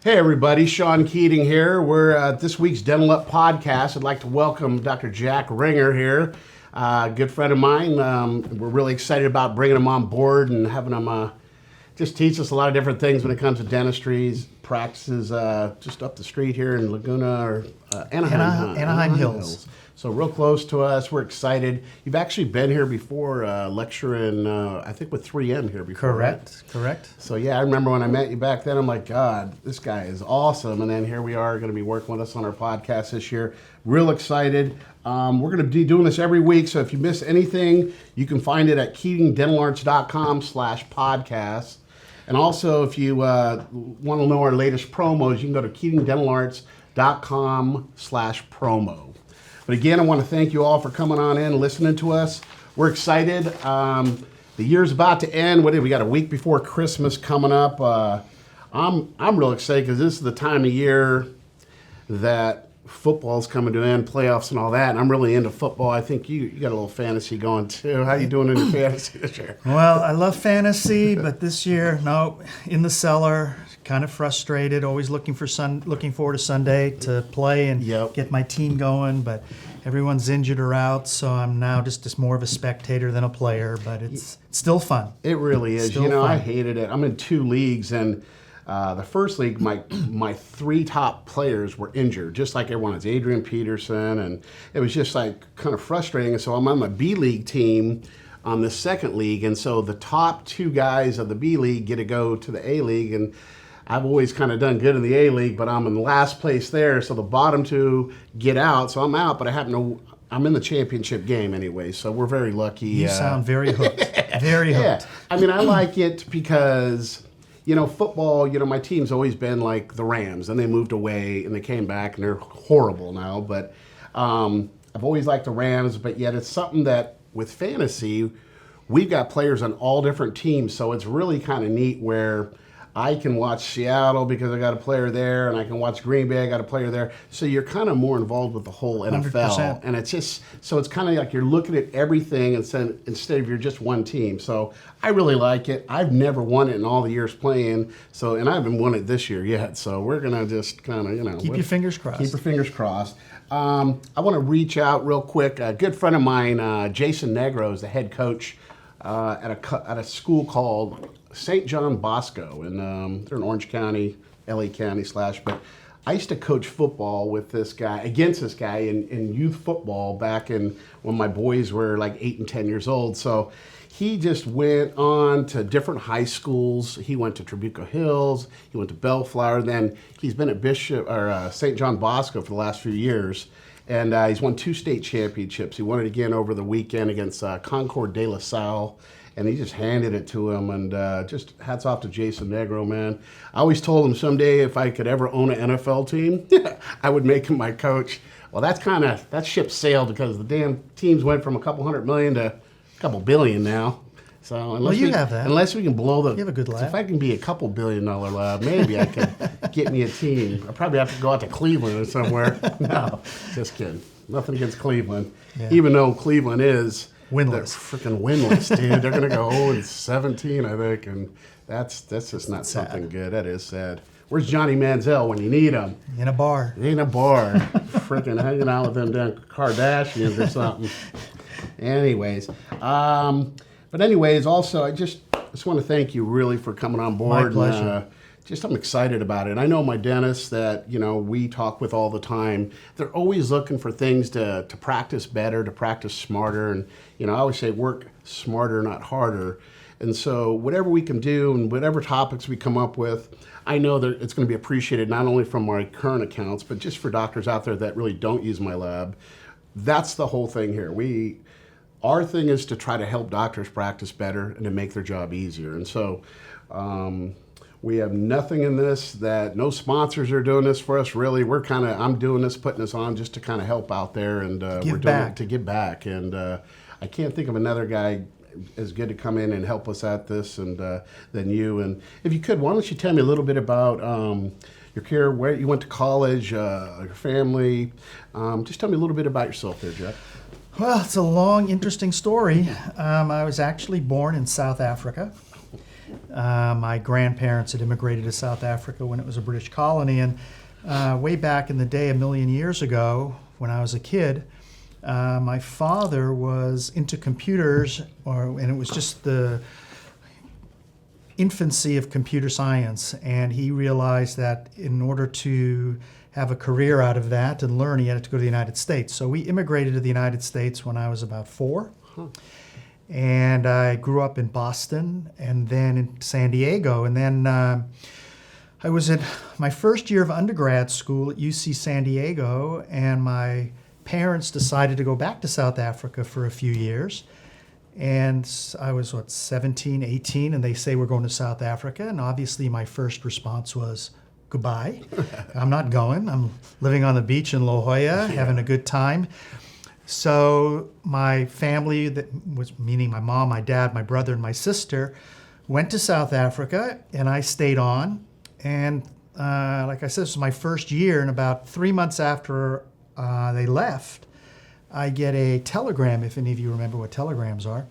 Hey everybody, Shaun Keating here. We're at this week's Dental Up podcast. I'd like to welcome Dr. Jack Ringer here, a good friend of mine. We're really excited about bringing him on board and having him just teach us a lot of different things when it comes to dentistry. He practices just up the street here in Laguna or Anaheim Hills. So real close to us. We're excited. You've actually been here before, lecturing, I think with 3M here before. Correct. So yeah, I remember when I met you back then, I'm like, God, this guy is awesome. And then here we are going to be working with us on our podcast this year. Real excited. We're going to be doing this every week. So if you miss anything, you can find it at keatingdentalarts.com/podcast. And also, if you want to know our latest promos, you can go to keatingdentalarts.com/promo. But again, I want to thank you all for coming on in and listening to us. We're excited. The year's about to end. We got a week before Christmas coming up. I'm real excited because this is the time of year that football's coming to an end, playoffs and all that. And I'm really into football. I think you got a little fantasy going too. How you doing in your fantasy this year? Well, I love fantasy, but this year, no, in the cellar. Kind of frustrated. Always looking forward to Sunday to play and get my team going. But everyone's injured or out, so I'm now just more of a spectator than a player. But it's still fun. It really is. Still fun. I hated it. I'm in 2 leagues, and the first league, my 3 top players were injured, just like everyone. It's Adrian Peterson, and it was just like kind of frustrating. And so I'm on my B league team on the second league, and so the top 2 guys of the B league get to go to the A league, and I've always kind of done good in the A League, but I'm in last place there, so the bottom 2 get out, so I'm out, but I'm in the championship game anyway, so we're very lucky. You sound very hooked. Very hooked. Yeah. I mean, I like it because, football, my team's always been like the Rams, and they moved away, and they came back, and they're horrible now, but I've always liked the Rams, but yet it's something that, with fantasy, we've got players on all different teams, so it's really kind of neat where I can watch Seattle because I got a player there, and I can watch Green Bay, I got a player there. So you're kind of more involved with the whole NFL. 100%. And it's just, so it's kind of like you're looking at everything instead of you're just one team. So I really like it. I've never won it in all the years playing, and I haven't won it this year yet. So we're going to just kind of, keep your fingers crossed. Keep your fingers crossed. I want to reach out real quick. A good friend of mine, Jason Negro, is the head coach at a school called St. John Bosco, and they're in Orange County, LA County / but I used to coach football against this guy in youth football back when my boys were like 8 and 10 years old. So he just went on to different high schools. He went to Trabuco Hills, he went to Bellflower, then he's been at St. John Bosco for the last few years. And he's won 2 state championships. He won it again over the weekend against Concord de La Salle. And he just handed it to him, and just hats off to Jason Negro, man. I always told him someday if I could ever own an NFL team, I would make him my coach. Well, that ship sailed because the damn teams went from a couple $100 million to a couple billion now. So unless we can blow you have a good lab. If I can be a couple $1 billion lab, maybe I could get me a team. I probably have to go out to Cleveland or somewhere. No, just kidding. Nothing against Cleveland, even though Cleveland is winless. They're freaking winless, dude. They're going to go 0-17, I think, and that's just not something good. That is sad. Where's Johnny Manziel when you need him? In a bar. Freaking hanging out with them damn Kardashians or something. Anyways, also, I just want to thank you really for coming on board. My pleasure. I'm excited about it. I know my dentists that, we talk with all the time, they're always looking for things to practice better, to practice smarter. And, I always say work smarter, not harder. And so whatever we can do and whatever topics we come up with, I know that it's going to be appreciated not only from my current accounts, but just for doctors out there that really don't use my lab. That's the whole thing here. Our thing is to try to help doctors practice better and to make their job easier. And so, we have nothing in this no sponsors are doing this for us, really. I'm doing this, putting this on just to kind of help out there, and we're doing it to give back. And I can't think of another guy as good to come in and help us at this than you. And if you could, why don't you tell me a little bit about your career, where you went to college, your family. Just tell me a little bit about yourself there, Jeff. Well, it's a long, interesting story. I was actually born in South Africa. My grandparents had immigrated to South Africa when it was a British colony, and way back in the day, a million years ago, when I was a kid, my father was into computers, and it was just the infancy of computer science, and he realized that in order to have a career out of that and learn, he had to go to the United States. So we immigrated to the United States when I was about 4. And I grew up in Boston and then in San Diego. And then I was in my first year of undergrad school at UC San Diego, and my parents decided to go back to South Africa for a few years. And I was, 17, 18, and they say, we're going to South Africa. And obviously my first response was, goodbye. I'm not going. I'm living on the beach in La Jolla, having a good time. So my family, that was meaning my mom, my dad, my brother, and my sister, went to South Africa, and I stayed on. And like I said, this was my first year, and about 3 months after they left, I get a telegram, if any of you remember what telegrams are,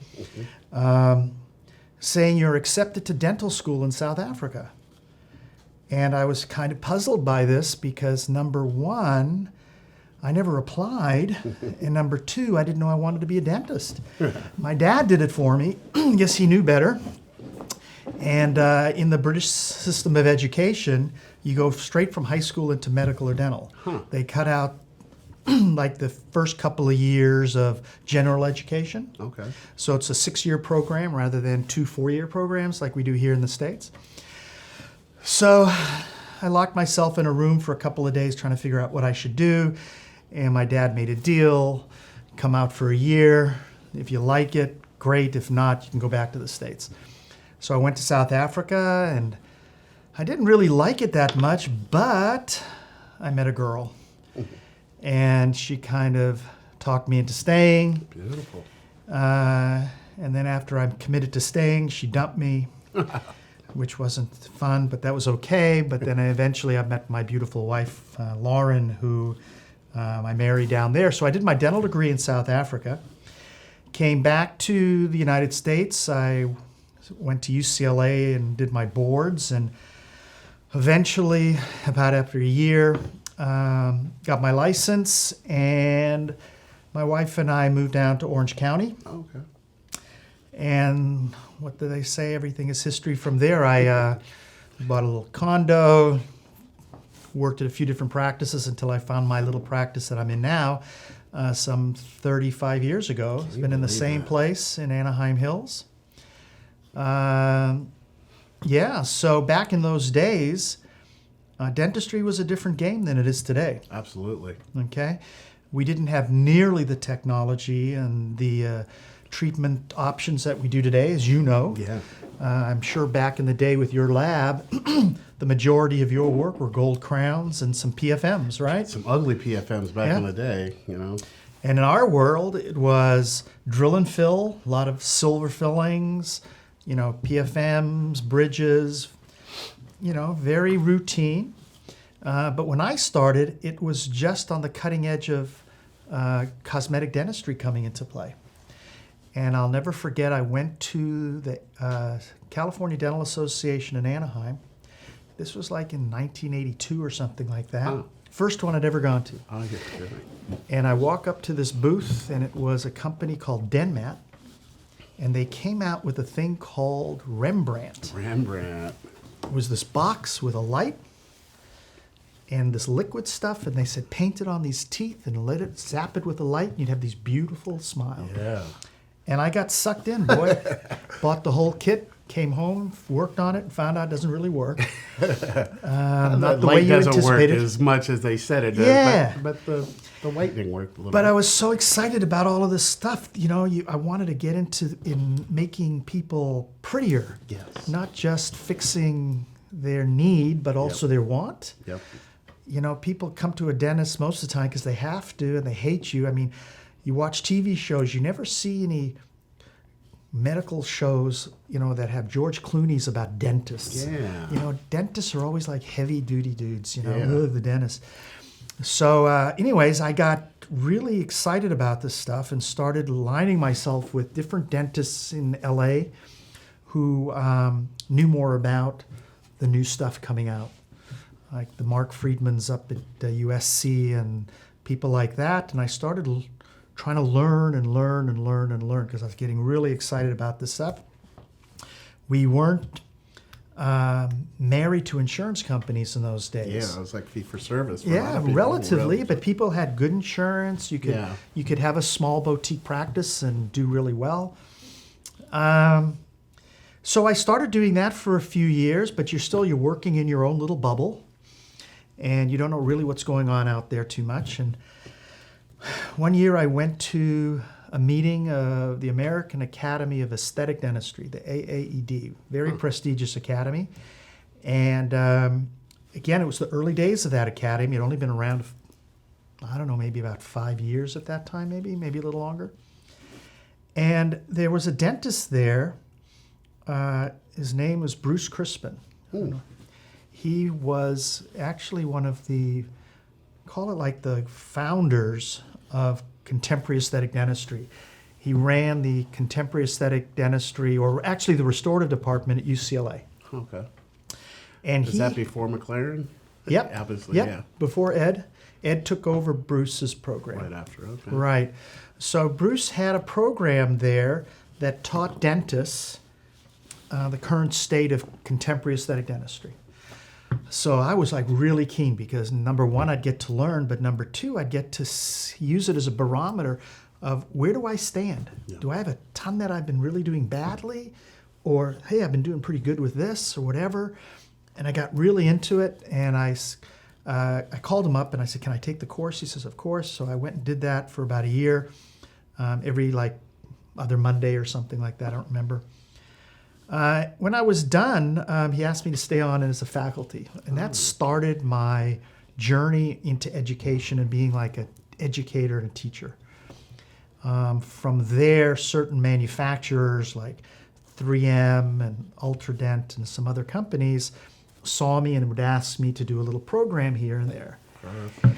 saying you're accepted to dental school in South Africa. And I was kind of puzzled by this because, number one, I never applied, and number two, I didn't know I wanted to be a dentist. My dad did it for me. Guess he knew better. And in the British system of education, you go straight from high school into medical or dental. They cut out like the first couple of years of general education. Okay. So it's a 6-year program rather than 2 4-year programs like we do here in the States. So I locked myself in a room for a couple of days trying to figure out what I should do. And my dad made a deal, come out for a year. If you like it, great. If not, you can go back to the States. So I went to South Africa, and I didn't really like it that much, but I met a girl. And she kind of talked me into staying. Beautiful. And then after I'm committed to staying, she dumped me, which wasn't fun, but that was okay. But then eventually I met my beautiful wife, Lauren, who I married down there. So I did my dental degree in South Africa, came back to the United States. I went to UCLA and did my boards, and eventually, about after a year, got my license, and my wife and I moved down to Orange County. Okay. And what do they say? Everything is history from there. I bought a little condo, worked at a few different practices until I found my little practice that I'm in now some 35 years ago. It's been in the same place in Anaheim Hills. Yeah, so back in those days, dentistry was a different game than it is today. Absolutely. Okay? We didn't have nearly the technology and the treatment options that we do today, as you know. Yeah. I'm sure back in the day with your lab, the majority of your work were gold crowns and some PFMs, right? Some ugly PFMs back in the day, you know. And in our world, it was drill and fill, a lot of silver fillings, you know, PFMs, bridges, you know, very routine. But when I started, it was just on the cutting edge of cosmetic dentistry coming into play. And I'll never forget, I went to the California Dental Association in Anaheim. This was like in 1982 or something like that. Oh. First one I'd ever gone to. I get it. And I walk up to this booth, and it was a company called Denmat. And they came out with a thing called Rembrandt. Rembrandt. It was this box with a light and this liquid stuff, and they said, paint it on these teeth and let it zap it with the light, and you'd have these beautiful smiles. Yeah. And I got sucked in, boy. Bought the whole kit, came home, worked on it, and found out it doesn't really work. Not the way you doesn't work anticipated. as much as they said it does. Yeah. But the lightning worked a little But bit. I was so excited about all of this stuff. You know, I wanted to get in making people prettier. Yes. Not just fixing their need, but also their want. Yep. You know, people come to a dentist most of the time because they have to, and they hate you. I mean, you watch TV shows, you never see any medical shows, you know, that have George Clooney's about dentists. Yeah. You know, dentists are always like heavy-duty dudes, you know, Yeah. the dentist. So anyways, I got really excited about this stuff and started aligning myself with different dentists in LA who knew more about the new stuff coming out, like the Mark Friedmans up at USC and people like that. And I started trying to learn because I was getting really excited about this stuff. We weren't married to insurance companies in those days. Yeah, it was like fee for service. For Yeah, relatively, but people had good insurance. You could have a small boutique practice and do really well. So I started doing that for a few years, but you're working in your own little bubble, and you don't know really what's going on out there too much. And one year I went to a meeting of the American Academy of Aesthetic Dentistry, the AAED, very prestigious academy. And again, it was the early days of that academy. It had only been around, I don't know, maybe about 5 years at that time, maybe a little longer. And there was a dentist there. His name was Bruce Crispin. He was actually one of the, call it like the founders of contemporary aesthetic dentistry. He ran the contemporary aesthetic dentistry, or actually the restorative department at UCLA. Okay. And Is that before McLaren? Yep. Obviously, yep. yeah. Before Ed. Ed took over Bruce's program. Right after, okay. Right. So Bruce had a program there that taught dentists the current state of contemporary aesthetic dentistry. So I was like really keen because number one, I'd get to learn, but number two, I'd get to use it as a barometer of where do I stand? Yeah. Do I have a ton that I've been really doing badly? Or, hey, I've been doing pretty good with this or whatever. And I got really into it, and I called him up and I said, can I take the course? He says, of course. So I went and did that for about a year, every like other Monday or something like that, I don't remember. When I was done, he asked me to stay on as a faculty, and that started my journey into education and being like an educator and a teacher. From there, certain manufacturers like 3M and Ultradent and some other companies saw me and would ask me to do a little program here and there. Perfect.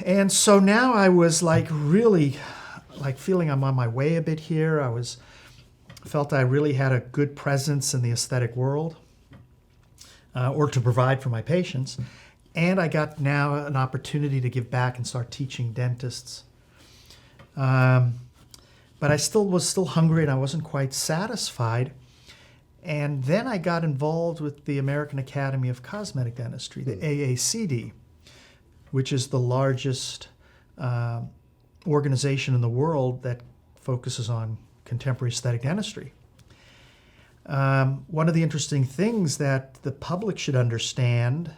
And so now I was like really like feeling I'm on my way a bit here. Felt I really had a good presence in the aesthetic world, or to provide for my patients. And I got now an opportunity to give back and start teaching dentists. But I was still hungry and I wasn't quite satisfied. And then I got involved with the American Academy of Cosmetic Dentistry, the AACD, which is the largest organization in the world that focuses on contemporary aesthetic dentistry. One of the interesting things that the public should understand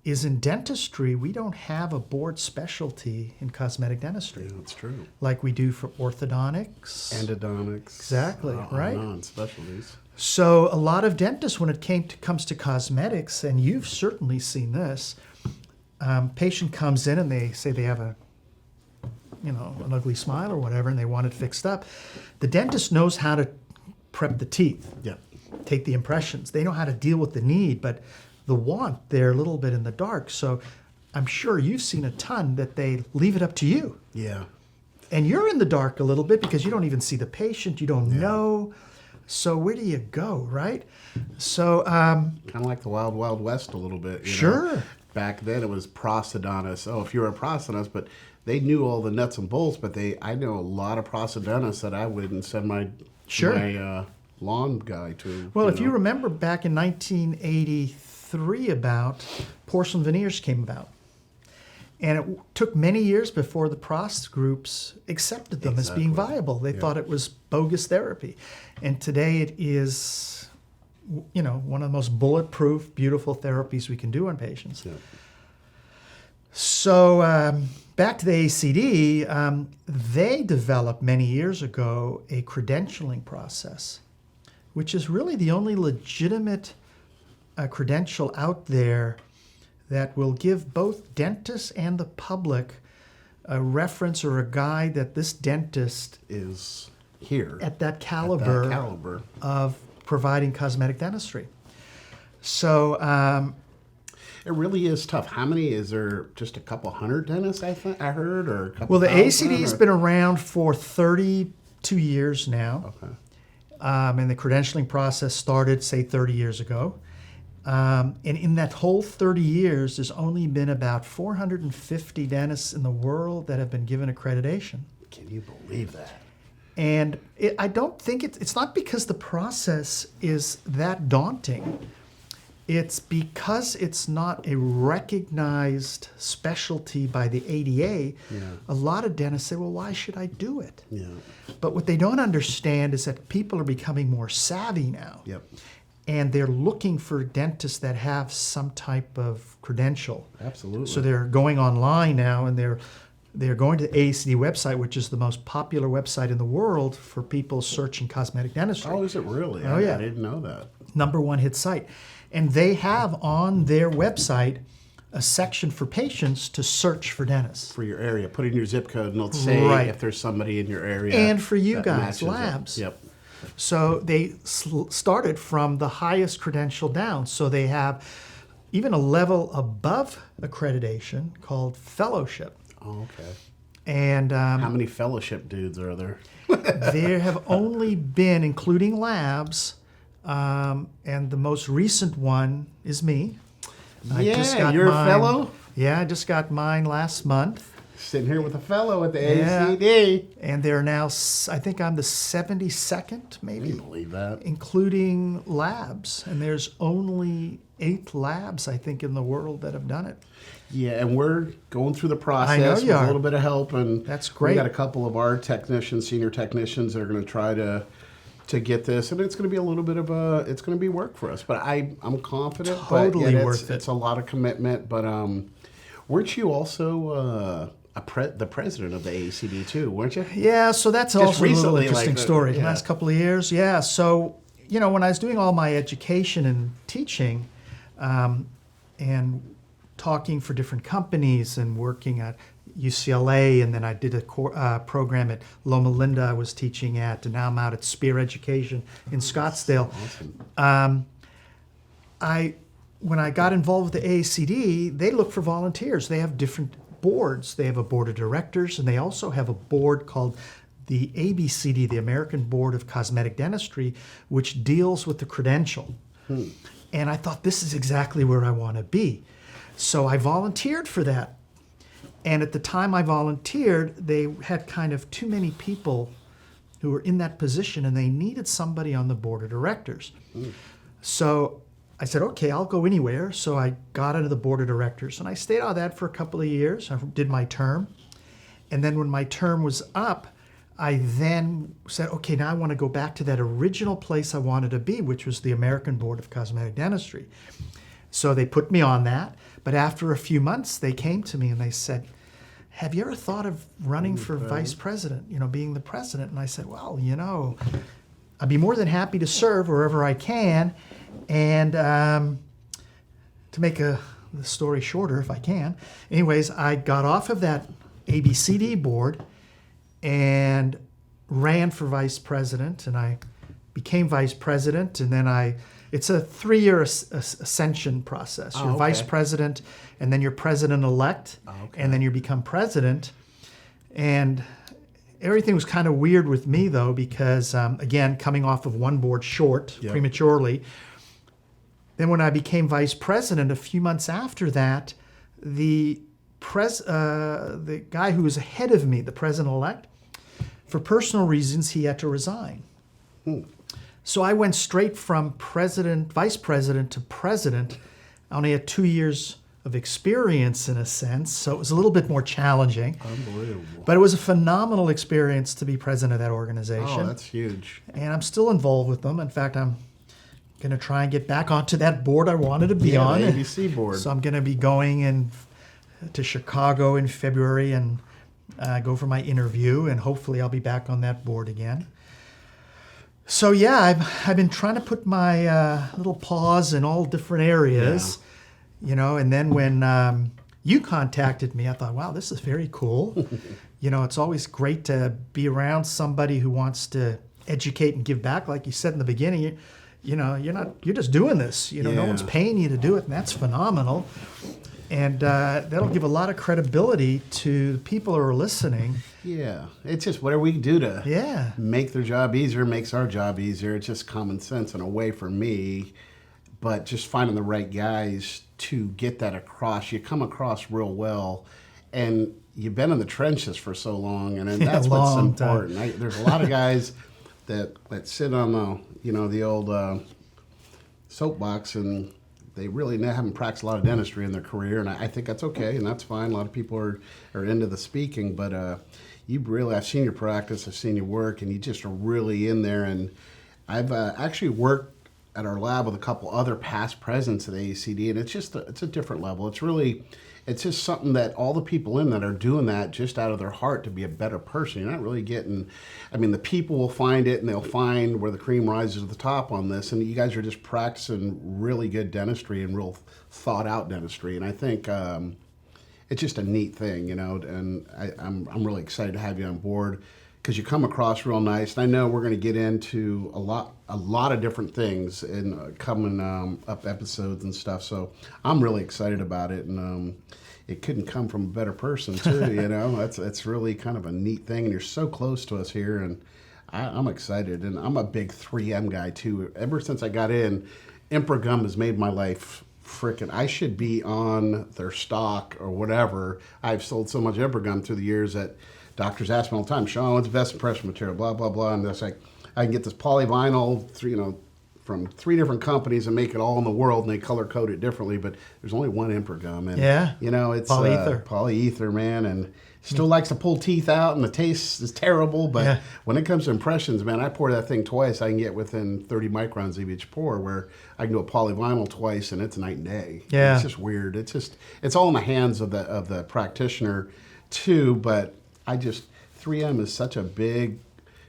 is in dentistry, we don't have a board specialty in cosmetic dentistry. Yeah, that's true. Like we do for orthodontics. Endodontics. Exactly, right? Non-specialties. So a lot of dentists, when it comes to cosmetics, and you've certainly seen this, patient comes in and they say they have an ugly smile or whatever, and they want it fixed up. The dentist knows how to prep the teeth, take the impressions. They know how to deal with the need, but the want, they're a little bit in the dark. So I'm sure you've seen a ton that they leave it up to you. Yeah. And you're in the dark a little bit because you don't even see the patient. You don't know. So where do you go, right? So kind of like the Wild Wild West a little bit. Sure. Back then it was prosthodontists. Oh, if you were a prosthodontist, but they knew all the nuts and bolts. But I know a lot of prosthodontists that I wouldn't send my lawn guy to. Well, if you remember back in 1983, about porcelain veneers came about. And it took many years before the prost groups accepted them as being viable. They thought it was bogus therapy. And today it is, one of the most bulletproof, beautiful therapies we can do on patients. Yeah. So back to the AACD, they developed many years ago a credentialing process, which is really the only legitimate credential out there that will give both dentists and the public a reference or a guide that this dentist is here at that caliber of providing cosmetic dentistry. So it really is tough. How many is there? Just a couple hundred dentists, I heard, or a couple. Well, the AACD has been around for 32 years now. Okay. And the credentialing process started, say, 30 years ago. And in that whole 30 years, there's only been about 450 dentists in the world that have been given accreditation. Can you believe that? And I don't think it's not because the process is that daunting. It's because it's not a recognized specialty by the ADA. Yeah. A lot of dentists say, well, why should I do it? Yeah. But what they don't understand is that people are becoming more savvy now. Yep. And they're looking for dentists that have some type of credential. Absolutely. So they're going online now, and they're going to the AACD website, which is the most popular website in the world for people searching cosmetic dentistry. Oh, is it really? Oh, yeah. I didn't know that. #1 hit site. And they have on their website a section for patients to search for dentists. For your area. Put in your zip code and it'll say Right. if there's somebody in your area. And for you that guys, matches it. labs. Yep. So they started from the highest credential down. So they have even a level above accreditation called fellowship. Oh, okay. And How many fellowship dudes are there? there have only been, including labs, and the most recent one is me. You're a fellow? Yeah, I just got mine last month. Sitting here with a fellow at the Yeah. AACD. And they're now, I think I'm the 72nd, Can you maybe, believe that? including labs. And there's only 8 labs, I think, in the world that have done it. Yeah, and we're going through the process I know with you a are. little bit of help, and That's We great. got a couple of our technicians, senior technicians, that are going to try to get this, and it's going to be a little bit of it's going to be work for us. But I'm confident. Totally but worth it. It's a lot of commitment. But weren't you also the president of the AACD too? Weren't you? Yeah, so that's also a little recently, interesting like, story. yeah. Last couple of years, yeah. So, when I was doing all my education and teaching, and talking for different companies and working at UCLA, and then I did a program at Loma Linda I was teaching at, and now I'm out at Speer Education in Scottsdale. Awesome. When I got involved with the AACD, they look for volunteers. They have different boards. They have a board of directors, and they also have a board called the ABCD, the American Board of Cosmetic Dentistry, which deals with the credential. And I thought, this is exactly where I want to be. So I volunteered for that. And at the time I volunteered, they had kind of too many people who were in that position, and they needed somebody on the board of directors. So I said, okay, I'll go anywhere. So I got into the board of directors, and I stayed on that for a couple of years. I did my term. And then when my term was up, I then said, okay, now I want to go back to that original place I wanted to be, which was the American Board of Cosmetic Dentistry. So they put me on that. But after a few months, they came to me and they said, have you ever thought of running for vice president, being the president? And I said, well, I'd be more than happy to serve wherever I can. And to make the story shorter, if I can, anyways, I got off of that ABCD board and ran for vice president, and I became vice president, and then it's a 3-year ascension process. You're vice president, and then you're president-elect, and then you become president. And everything was kind of weird with me, though, because, again, coming off of one board short prematurely. Then when I became vice president, a few months after that, the guy who was ahead of me, the president-elect, for personal reasons, he had to resign. So I went straight from vice president to president. I only had 2 years of experience in a sense, so it was a little bit more challenging. Unbelievable. But it was a phenomenal experience to be president of that organization. Oh, that's huge. And I'm still involved with them. In fact, I'm going to try and get back onto that board I wanted to be on. The ABC board. So I'm going to be going to Chicago in February and go for my interview, and hopefully I'll be back on that board again. So yeah, I've been trying to put my little paws in all different areas, and then when you contacted me, I thought, wow, this is very cool. It's always great to be around somebody who wants to educate and give back. Like you said in the beginning, you're just doing this. No one's paying you to do it, and that's phenomenal. And that'll give a lot of credibility to the people who are listening. Yeah, it's just whatever we can do to make their job easier makes our job easier. It's just common sense in a way for me, but just finding the right guys to get that across. You come across real well, and you've been in the trenches for so long, and that's what's important. There's a lot of guys that sit on the old soapbox, and they really haven't practiced a lot of dentistry in their career, and I think that's okay, and that's fine. A lot of people are into the speaking, but I've seen your practice, I've seen your work, and you just are really in there. And I've actually worked at our lab with a couple other past presidents at AACD, and it's a different level. It's just something that all the people in that are doing that just out of their heart to be a better person. You're not really getting, the people will find it, and they'll find where the cream rises to the top on this, and you guys are just practicing really good dentistry and real thought out dentistry. And I think it's just a neat thing, and I'm really excited to have you on board because you come across real nice. And I know we're going to get into a lot of different things in coming up episodes and stuff. So I'm really excited about it, and it couldn't come from a better person too. That's really kind of a neat thing, and you're so close to us here, and I'm excited. And I'm a big 3M guy too. Ever since I got in, Emperor Gum has made my life frickin'. I should be on their stock or whatever. I've sold so much Emperor Gum through the years that doctors ask me all the time, Shaun, what's the best impression material, blah, blah, blah. And that's like, I can get this polyvinyl, from 3 different companies and make it all in the world, and they color code it differently, but there's only one Emperor Gum. And, it's polyether, man, and still likes to pull teeth out, and the taste is terrible, but when it comes to impressions, man, I pour that thing twice, I can get within 30 microns of each pour, where I can do a polyvinyl twice, and it's night and day. Yeah. It's just weird. It's all in the hands of the practitioner, too, but 3M is such a big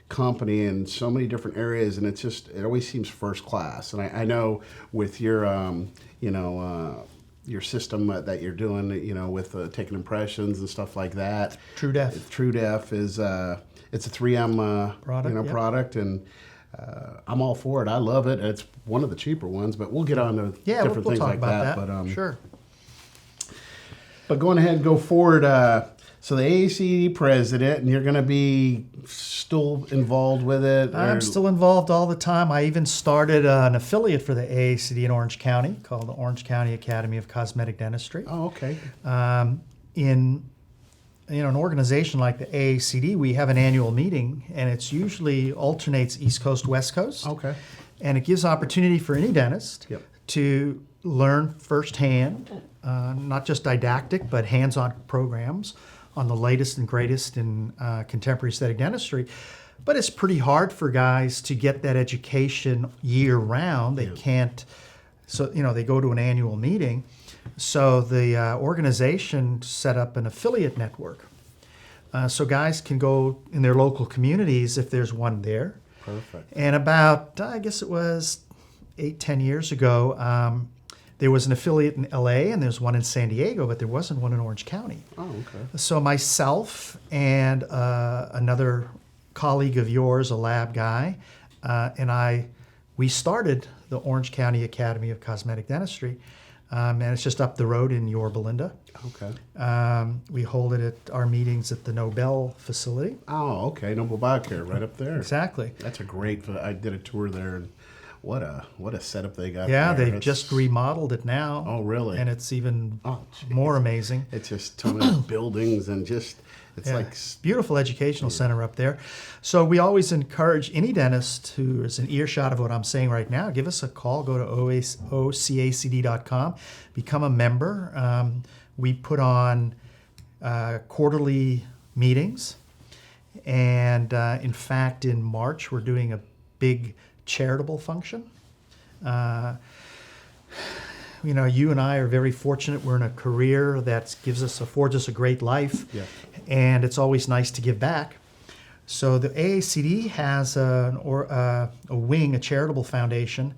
company in so many different areas, and it always seems first class. And I know with your your system that you're doing, with taking impressions and stuff like that. TrueDef is it's a 3M product, and I'm all for it. I love it. It's one of the cheaper ones, but we'll get on to different things like that. But sure. But going ahead and go forward. So the AACD president, and you're going to be still involved with it? I'm still involved all the time. I even started an affiliate for the AACD in Orange County called the Orange County Academy of Cosmetic Dentistry. Oh, okay. In an organization like the AACD, we have an annual meeting, and it's usually alternates East Coast, West Coast. Okay. And it gives opportunity for any dentist to learn firsthand, not just didactic, but hands-on programs on the latest and greatest in contemporary aesthetic dentistry. But it's pretty hard for guys to get that education year-round. They can't, so they go to an annual meeting. So the organization set up an affiliate network. So guys can go in their local communities if there's one there. Perfect. And about, I guess it was 8-10 years ago, there was an affiliate in LA and there's one in San Diego, but there wasn't one in Orange County. Oh, okay. So myself and another colleague of yours, a lab guy, we started the Orange County Academy of Cosmetic Dentistry, and it's just up the road in Yorba Linda. Okay. We hold it at our meetings at the Nobel facility. Oh, okay. Nobel Biocare, right up there. Exactly. That's a great. I did a tour there, and what a setup they got. Yeah, there. they've just remodeled it now. Oh, really? And it's even more amazing. It's just so many buildings and just. It's like beautiful educational center up there. So we always encourage any dentist who is an earshot of what I'm saying right now, give us a call, go to OCACD.com, become a member. We put on quarterly meetings. And in fact, in March, we're doing a big charitable function. You and I are very fortunate. We're in a career that affords us a great life, and it's always nice to give back. So the AACD has a wing, a charitable foundation,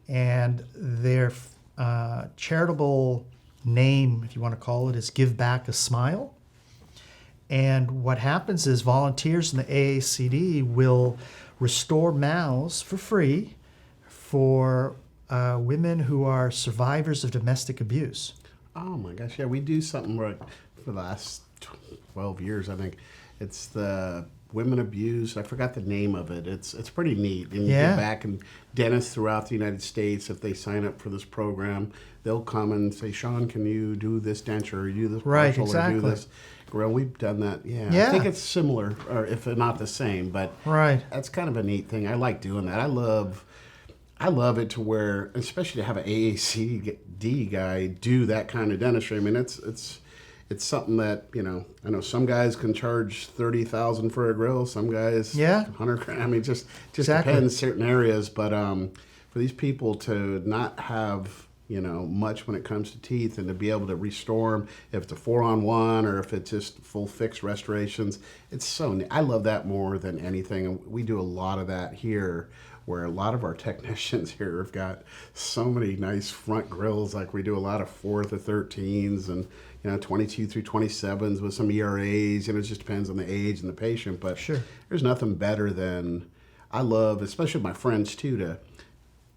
and their charitable name, if you want to call it, is Give Back a Smile. And what happens is volunteers in the AACD will restore mouths for free for women who are survivors of domestic abuse. Oh my gosh, yeah, we do something right for the last 12 years, I think. It's the women abused. I forgot the name of it. It's pretty neat. And you get back, and dentists throughout the United States, if they sign up for this program, they'll come and say, Shaun, can you do this denture or do this partial or do this? Well, we've done that. Yeah, I think it's similar, or if not the same, but that's kind of a neat thing. I like doing that. I love it to where, especially to have an AACD guy do that kind of dentistry. I mean, it's something that, I know some guys can charge $30,000 for a grill, some guys $100,000. I mean, just depends certain areas. But for these people to not have much when it comes to teeth, and to be able to restore them, if it's a 4-on-1 or if it's just full fixed restorations, it's so neat. I love that more than anything, and we do a lot of that here, where a lot of our technicians here have got so many nice front grills. Like we do a lot of 4 to 13s and 22 through 27s with some ERAs. It just depends on the age and the patient. But there's nothing better than, I love, especially my friends too,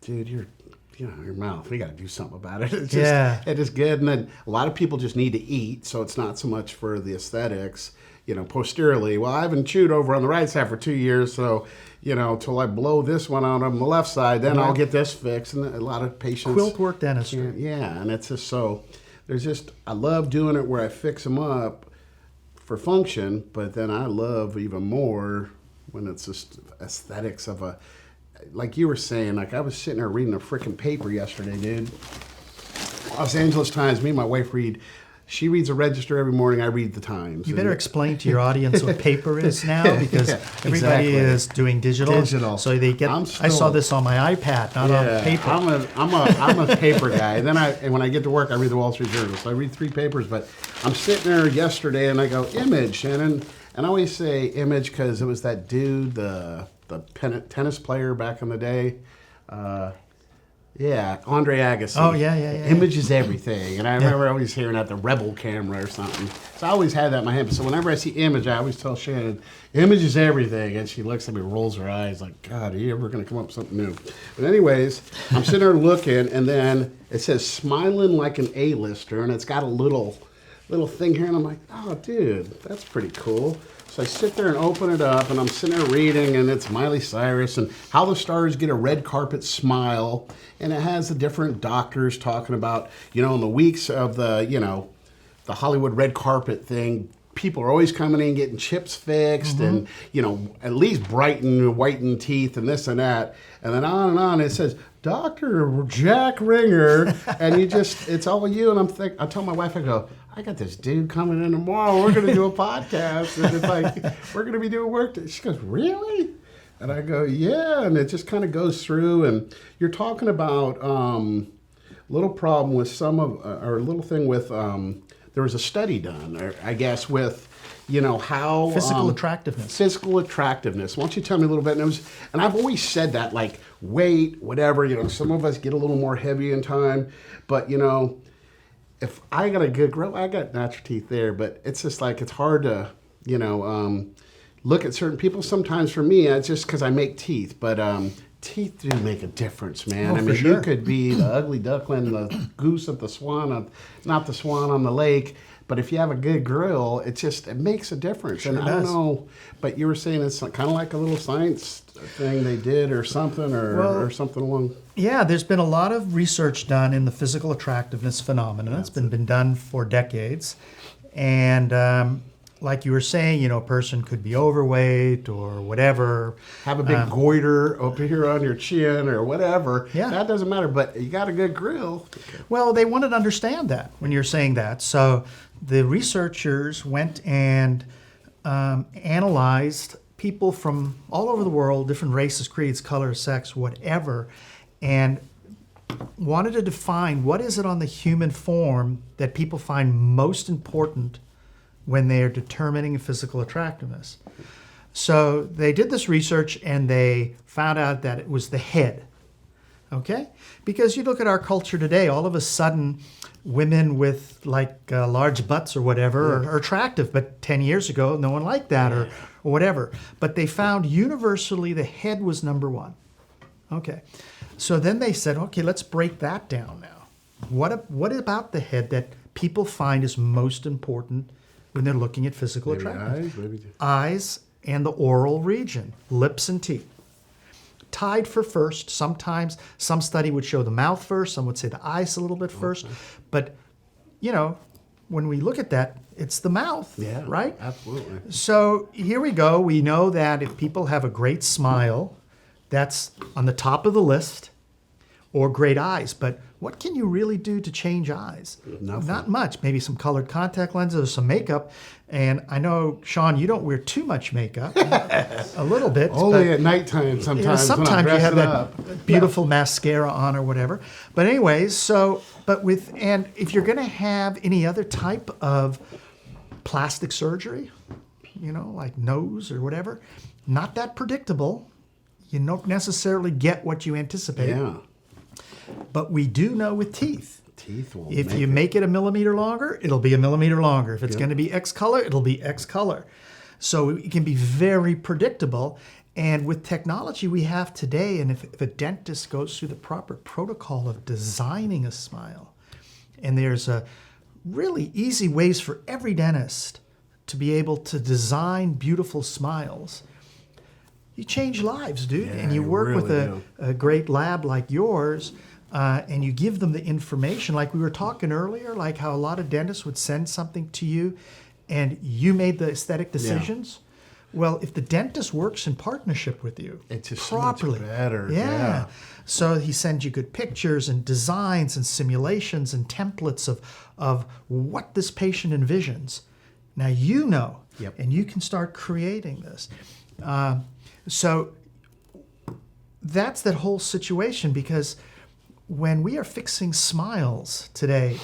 dude, your mouth, we got to do something about it. It's just, it is good. And then a lot of people just need to eat, so it's not so much for the aesthetics. Posteriorly, well, I haven't chewed over on the right side for 2 years, so till I blow this one out on the left side, then I'll get this fixed. And a lot of patients, quilt work dentistry. Yeah, and it's just so, I love doing it where I fix them up for function, but then I love even more when it's just aesthetics of like you were saying, like I was sitting there reading a freaking paper yesterday, dude. Los Angeles Times, me and my wife read. She reads a Register every morning. I read the Times. You better explain to your audience what paper is now, because everybody is doing digital. So they get. I saw this on my iPad, not on paper. I'm a paper guy. And when I get to work, I read the Wall Street Journal. So I read 3 papers. But I'm sitting there yesterday, and I go, Image, and I always say Image because it was that dude, the tennis player back in the day. Andre Agassi. Oh, yeah. Image is everything. And I remember always hearing that, the Rebel camera or something. So I always had that in my head. So whenever I see Image, I always tell Shannon, Image is everything. And she looks at me, rolls her eyes like, God, are you ever going to come up with something new? But anyways, I'm sitting there looking, and then it says smiling like an A-lister, and it's got a little thing here, and I'm like, oh, dude, that's pretty cool. So I sit there and open it up, and I'm sitting there reading, and it's Miley Cyrus and how the stars get a red carpet smile. And it has the different doctors talking about, in the weeks of the Hollywood red carpet thing, people are always coming in getting chips fixed and, at least whiten teeth and this and that. And then on and on. It says, Dr. Jack Ringer. And it's all you. And I tell my wife, I go, I got this dude coming in tomorrow. We're going to do a podcast. And it's like, we're going to be doing work. She goes, really? And I go, yeah. And it just kind of goes through. And you're talking about little problem with or a little thing with, there was a study done, or I guess, with, how... Physical attractiveness. Physical attractiveness. Why don't you tell me a little bit? And I've always said that, like, weight, whatever, some of us get a little more heavy in time. But, if I got a good grill, I got natural teeth there, but it's just like, it's hard to, look at certain people. Sometimes for me, it's just because I make teeth, but teeth do make a difference, man. I mean, you could be the ugly duckling, the goose at the swan, not the swan on the lake, but if you have a good grill, it makes a difference. Sure and does. I don't know, but you were saying it's kind of like a little science thing they did or something, or something along. Yeah, there's been a lot of research done in the physical attractiveness phenomenon. It's been done for decades. And like you were saying, a person could be overweight or whatever. Have a big goiter up here on your chin or whatever. Yeah. That doesn't matter, but you got a good grill. Well, they wanted to understand that when you're saying that. So the researchers went and analyzed people from all over the world, different races, creeds, colors, sex, whatever, and wanted to define what is it on the human form that people find most important when they are determining physical attractiveness. So they did this research and they found out that it was the head. Okay? Because you look at our culture today, all of a sudden women with large butts or whatever are attractive, but 10 years ago no one liked that or whatever. But they found universally the head was number one. Okay. So then they said, okay, let's break that down now. What about the head that people find is most important when they're looking at physical attractiveness? Eyes and the oral region, lips and teeth. Tied for first. Sometimes some study would show the mouth first, some would say the eyes a little bit first. But, you know, when we look at that, it's the mouth, right? Absolutely. So here we go. We know that if people have a great smile, that's on the top of the list, or great eyes. But what can you really do to change eyes? Nothing. Not much. Maybe some colored contact lenses or some makeup. And I know, Shaun, you don't wear too much makeup. A little bit. Only at nighttime sometimes. Yeah, sometimes when I'm you have dressing that up. beautiful mascara on or whatever. But anyways, and if you're going to have any other type of plastic surgery, you know, like nose or whatever, not that predictable. You don't necessarily get what you anticipate. Yeah. But we do know with teeth. Teeth will If you make it a millimeter longer, it'll be a millimeter longer. If it's going to be X color, it'll be X color. So it can be very predictable. And with technology we have today, and if a dentist goes through the proper protocol of designing a smile, and there's a really easy ways for every dentist to be able to design beautiful smiles, you change lives, dude. And you work really with a great lab like yours, and you give them the information. Like we were talking earlier, like how a lot of dentists would send something to you and you made the aesthetic decisions. Well, if the dentist works in partnership with you it's just properly, so much better. yeah. So he sends you good pictures and designs and simulations and templates of what this patient envisions. Now you know, and you can start creating this. So that's that whole situation, because when we are fixing smiles today,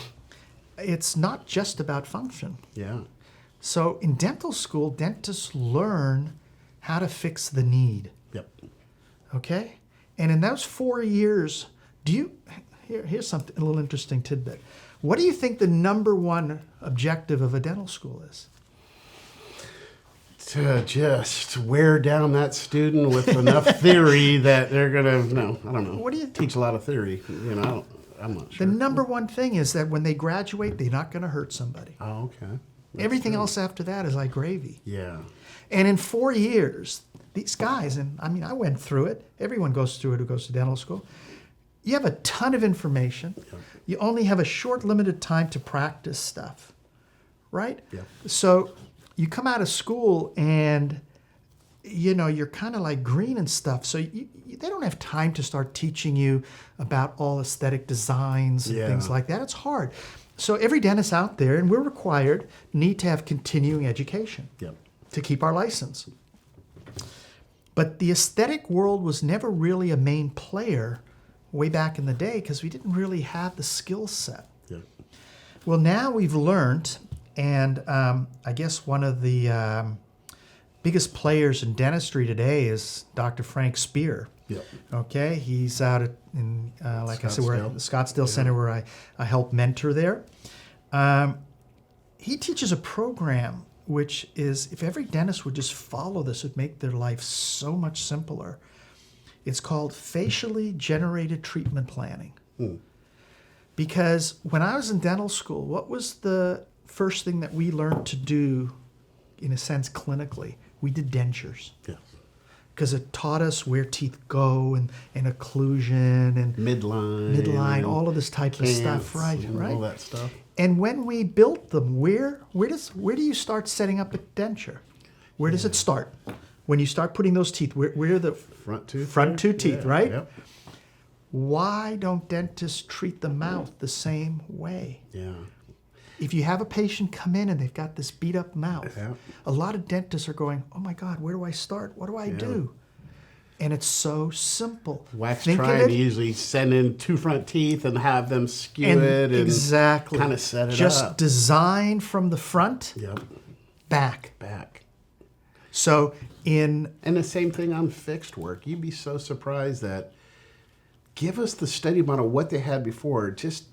it's not just about function. Yeah. So in dental school, dentists learn how to fix the need. Yep. Okay? And in those 4 years, here's something, a little interesting tidbit. What do you think the number one objective of a dental school is? To just wear down that student with enough theory that they're gonna, I don't know. What do you teach a lot of theory? I'm not sure. The number one thing is that when they graduate, they're not going to hurt somebody. Oh, okay. Everything else after that is like gravy. Yeah. And in 4 years, these guys, and I mean, I went through it. Everyone goes through it who goes to dental school. You have a ton of information. Yeah. You only have a short, limited time to practice stuff, right? Yeah. So you come out of school and, you're kind of like green and stuff. So they don't have time to start teaching you about all aesthetic designs and things like that. It's hard. So every dentist out there, and we're required, need to have continuing education to keep our license. But the aesthetic world was never really a main player way back in the day because we didn't really have the skill set. Yeah. Well, now we've learned, and I guess one of the biggest players in dentistry today is Dr. Frank Speer. Yep. Okay, he's out in, like I said, we're at the Scottsdale Center where I help mentor there. He teaches a program which is, if every dentist would just follow this, it would make their life so much simpler. It's called facially generated treatment planning. Because when I was in dental school, what was the first thing that we learned to do, in a sense, clinically? We did dentures. Yeah. Because it taught us where teeth go and occlusion and midline, all of this type of stuff, right? All that stuff. And when we built them, where do you start setting up a denture? Where does it start? When you start putting those teeth, where are the front two teeth, right? Yep. Why don't dentists treat the mouth the same way? Yeah. If you have a patient come in and they've got this beat up mouth, a lot of dentists are going, oh my God, where do I start? What do I do? And it's so simple. Wax trying to usually send in 2 front teeth and have them skew it and kind of set it up. Just design from the front, back. So and the same thing on fixed work. You'd be so surprised that give us the study model, what they had before. Just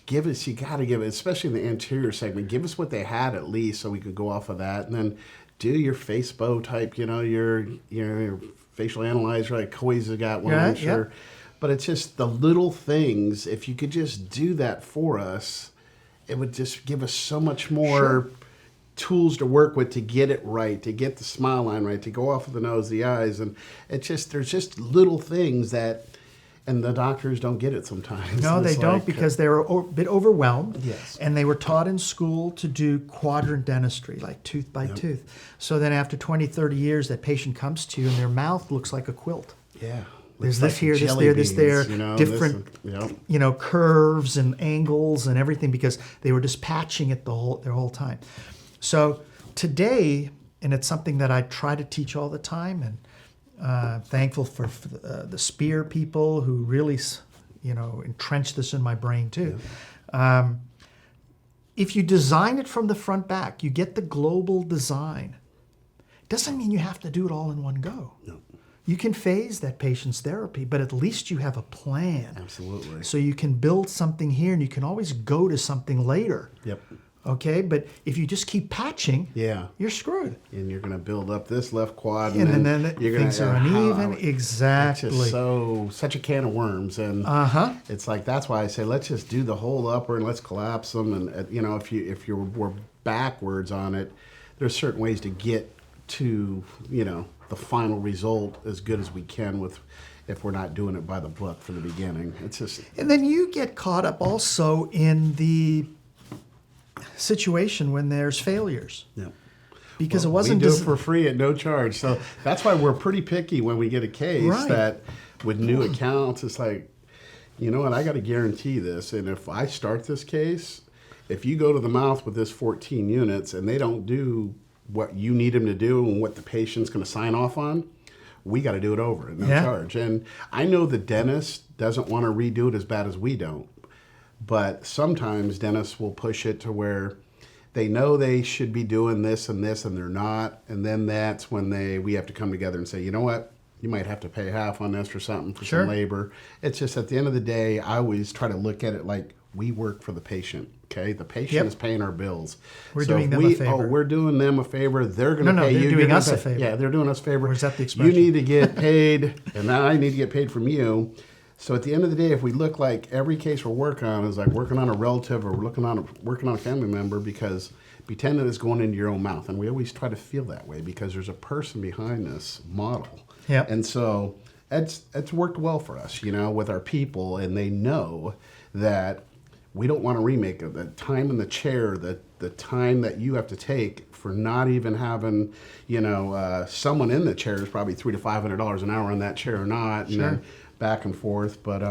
give us, you got to give it, especially in the anterior segment, give us what they had at least so we could go off of that. And then do your face bow type, your facial analyzer, like Coy's got one, I'm sure. But it's just the little things. If you could just do that for us, it would just give us so much more tools to work with to get it right, to get the smile line right, to go off of the nose, the eyes, and there's just little things that, and the doctors don't get it sometimes. No, they don't, because they're a bit overwhelmed. Yes. And they were taught in school to do quadrant dentistry, like tooth by tooth. So then after 20, 30 years, that patient comes to you and their mouth looks like a quilt. Yeah. There's Looks this like here, this jelly there, this beans, there, you know, different, this, yep. Curves and angles and everything, because they were just patching it their whole time. So today, and it's something that I try to teach all the time, and thankful for the Speer people who really, entrenched this in my brain too. Yeah. If you design it from the front back, you get the global design. Doesn't mean you have to do it all in one go. No. You can phase that patient's therapy, but at least you have a plan. Absolutely. So you can build something here, and you can always go to something later. Yep. Okay, but if you just keep patching, you're screwed. And you're going to build up this left quad, and then you're things are uneven. Exactly. It's just such a can of worms, and it's like, that's why I say let's just do the whole upper and let's collapse them. And if we're backwards on it, there's certain ways to get to the final result as good as we can if we're not doing it by the book from the beginning. It's just, and then you get caught up also in the situation when there's failures. Yeah. Because it wasn't we do it for free at no charge. So that's why we're pretty picky when we get a case that with new accounts, it's like, you know what, I got to guarantee this. And if I start this case, if you go to the mouth with this 14 units and they don't do what you need them to do and what the patient's going to sign off on, we got to do it over at no charge. And I know the dentist doesn't want to redo it as bad as we don't. But sometimes dentists will push it to where they know they should be doing this and this and they're not. And then that's when we have to come together and say, you know what? You might have to pay half on this or something for some labor. It's just at the end of the day, I always try to look at it like we work for the patient. Okay, the patient is paying our bills. We're doing them a favor. Oh, we're doing them a favor. They're going to pay you. They're doing us a favor. Yeah, they're doing us a favor. Or is that the expression? You need to get paid, and I need to get paid from you. So at the end of the day, if we look like every case we're working on is like working on a relative or working on a family member, because pretend that it's going into your own mouth, and we always try to feel that way because there's a person behind this model. Yeah. And so it's worked well for us, with our people, and they know that we don't want to remake it. The time in the chair, the time that you have to take for not even having, someone in the chair is probably $300 to $500 an hour on that chair or not, and then back and forth. But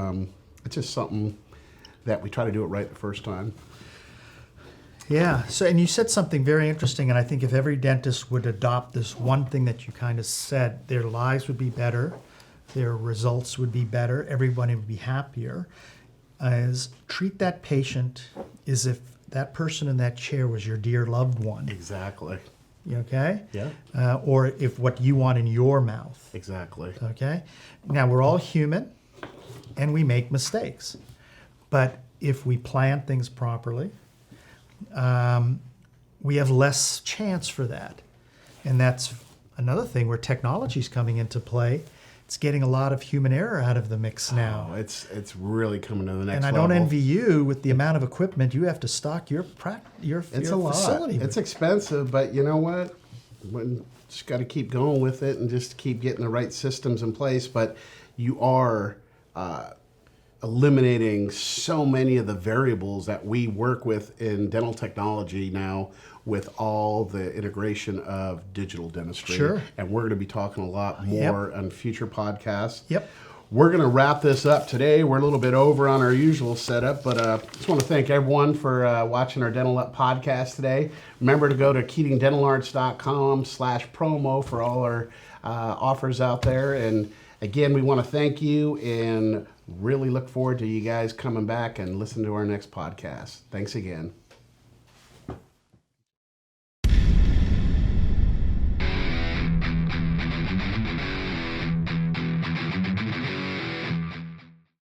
it's just something that we try to do it right the first time. Yeah. So, and you said something very interesting, and I think if every dentist would adopt this one thing that you kind of said, their lives would be better, their results would be better, everybody would be happier. Is treat that patient as if that person in that chair was your dear loved one. Exactly. Okay? Yeah. Or if what you want in your mouth. Exactly. Okay? Now, we're all human, and we make mistakes. But if we plan things properly, we have less chance for that. And that's another thing where technology is coming into play. It's getting a lot of human error out of the mix now. Oh, it's really coming to the next level. And I level. don't envy you with the amount of equipment you have to stock your it's a lot. facility. It's expensive, but you know what? Just got to keep going with it and just keep getting the right systems in place. But you are eliminating so many of the variables that we work with in dental technology now, with all the integration of digital dentistry. Sure. And we're going to be talking a lot more on future podcasts. Yep. We're going to wrap this up today. We're a little bit over on our usual setup, but just want to thank everyone for watching our Dental Up podcast today. Remember to go to KeatingDentalArts.com/promo for all our offers out there. And again, we want to thank you and really look forward to you guys coming back and listening to our next podcast. Thanks again.